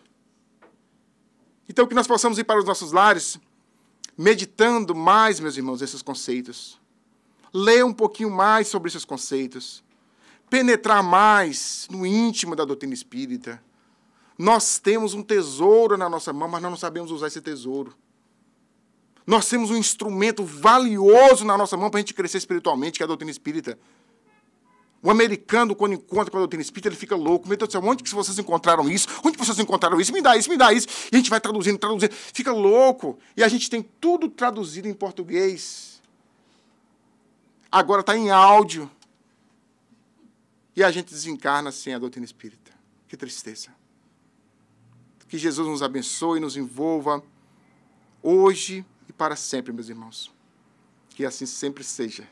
Então, que nós possamos ir para os nossos lares meditando mais, meus irmãos, esses conceitos. Ler um pouquinho mais sobre esses conceitos. Penetrar mais no íntimo da doutrina espírita. Nós temos um tesouro na nossa mão, mas nós não sabemos usar esse tesouro. Nós temos um instrumento valioso na nossa mão para a gente crescer espiritualmente, que é a doutrina espírita. O americano, quando encontra com a doutrina espírita, ele fica louco. Meu Deus do céu, onde que vocês encontraram isso? Onde vocês encontraram isso? Me dá isso, me dá isso. E a gente vai traduzindo. Fica louco. E a gente tem tudo traduzido em português. Agora está em áudio. E a gente desencarna sem a doutrina espírita. Que tristeza. Que Jesus nos abençoe, nos envolva, hoje e para sempre, meus irmãos. Que assim sempre seja.